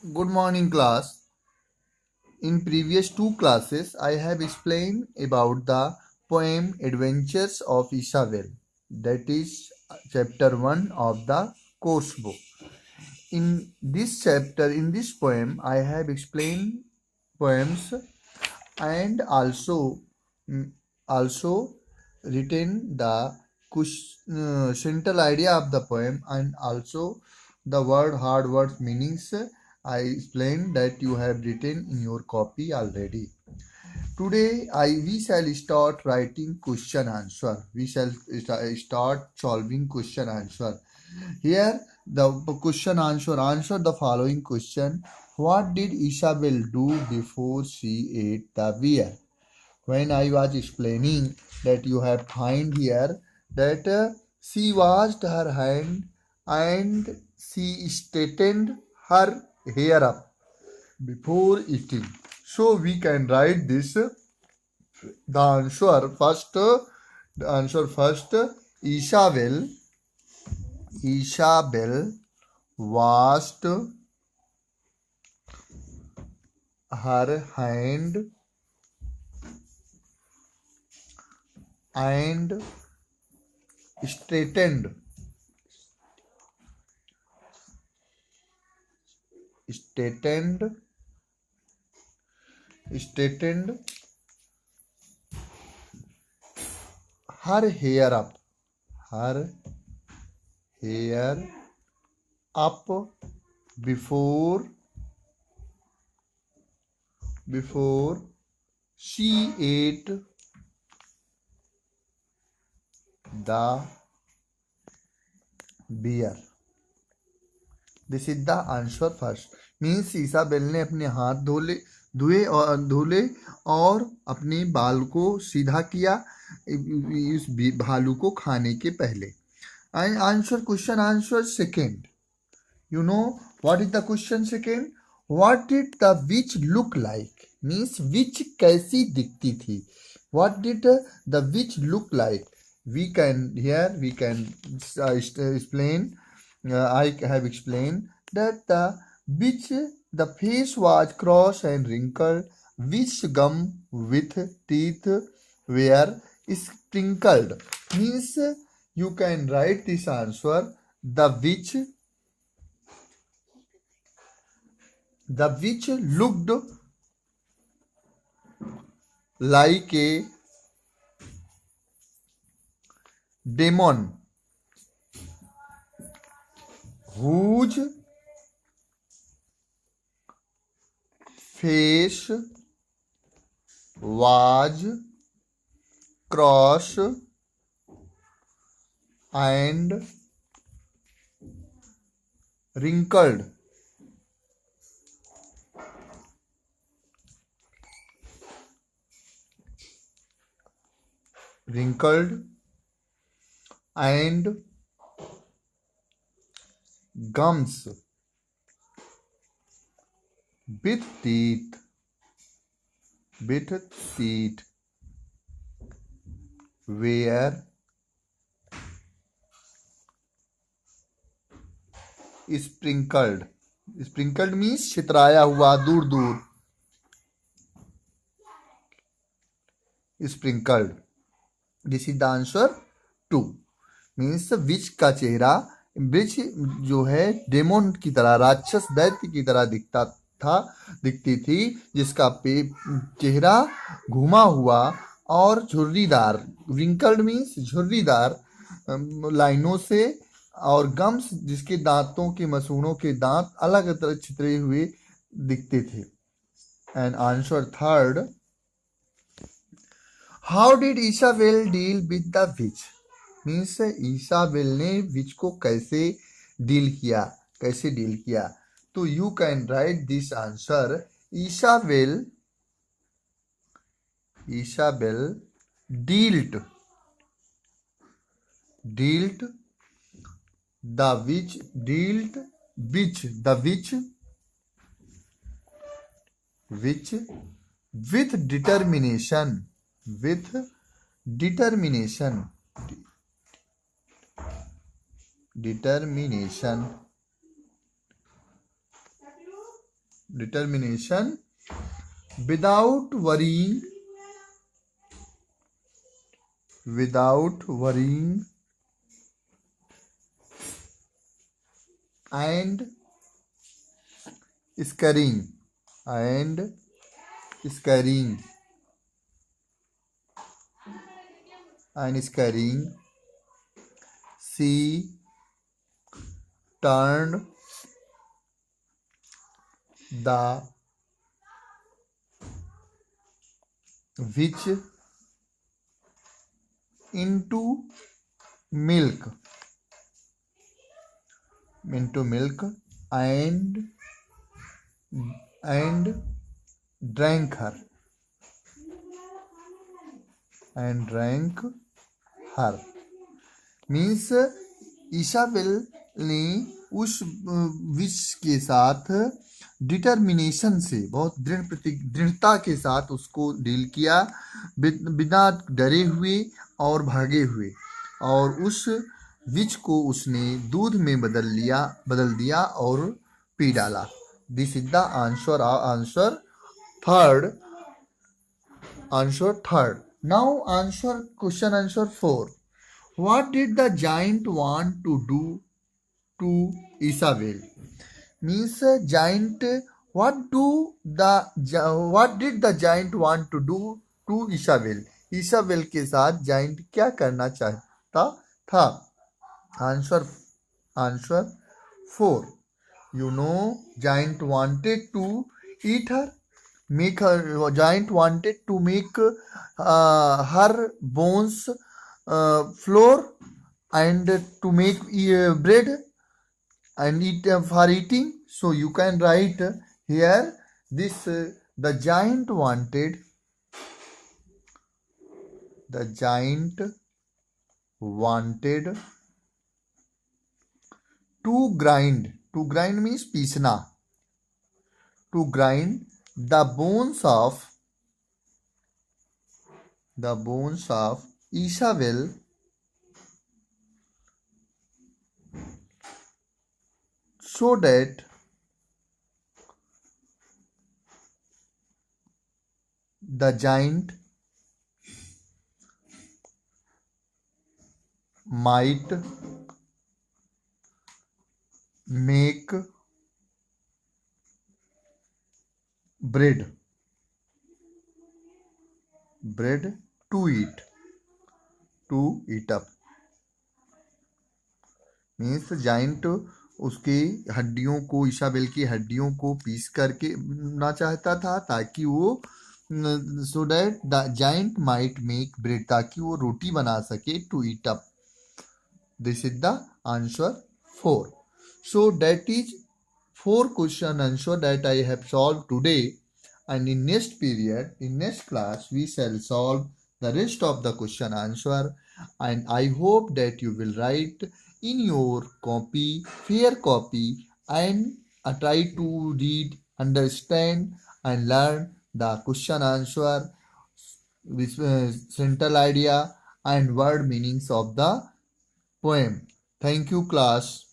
Good morning, class. In previous two classes, I have explained about the poem Adventures of Isabel. That is chapter 1 of the course book. In this chapter, in this poem, I have explained poems and also written the central idea of the poem and also the hard words meanings. I explained that you have written in your copy already. Today we shall start writing question answer. We shall start solving question answer. Here the question answer the following question. What did Isabel do before she ate the beer? When I was explaining that you have find here that she washed her hand and she straightened her hair up before eating. So we can write this the answer first. Isabel washed her hand and straightened straightened straightened her her hair up before she ate the beer. This is the answer first. Means Isabel ने अपने हाथ धोले और अपने बाल को सीधा किया इस भालू को खाने के पहले. And answer question answer second. You know what is the question second? What did the which look like? Means which कैसी दिखती थी. What did the which look like? we can explain. I have explained that the face was cross and wrinkled, which gum with teeth were sprinkled. Means you can write this answer. The witch looked like a demon whose face was cross and wrinkled. And gums with teeth were sprinkled. Sprinkled means छितराया हुआ दूर दूर. Sprinkled. This is the answer 2. Means which का चेहरा bridge जो है demon की तरह, राक्षस दैत्य की तरह दिखती थी, जिसका चेहरा घुमा हुआ और झुर्रीदार. रिंकल्ड मीन्स झुर्रीदार लाइनों से, और गम्स जिसके दांतों के मसूड़ों के दांत अलग तरह छितरे हुए दिखते थे. And answer third. How did Isabel deal with the witch? Means Isabel ने विच को कैसे डील किया. तो you can write this answer. Isabel dealt the witch with determination determination without worrying and scaring and scaring and scaring. She turned the witch into milk and drank her means Isabel ने उस wish के साथ determination से बहुत दृढ़ता के साथ उसको डील किया, बिना डरे हुए और भागे हुए, और उस विच को उसने दूध में बदल दिया और पी डाला. This is the answer third. Now answer question answer 4. What did the giant want to do to Isabel? Means giant. What did the giant want to do to Isabel? Isabel के साथ giant क्या करना चाहता था? Answer 4. You know, giant wanted to eat her. Giant wanted to make her bones flour and to make bread and eat for eating. So you can write here this. The giant wanted to grind. To grind means पीसना. To grind the bones of Isabel so that the giant might make bread to eat up. Means giant उसकी हड्डियों को, Isabel की हड्डियों को piece करके ना चाहता था ताकि वो so that the giant might make bread, ताकि वो रोटी बना सके, to eat up. This is the answer 4. So that is 4 question answer that I have solved today, and in next period, in next class, we shall solve the rest of the question answer, and I hope that you will write in your copy, fair copy, and try to read, understand, and learn the question answer with central idea and word meanings of the poem. Thank you, class.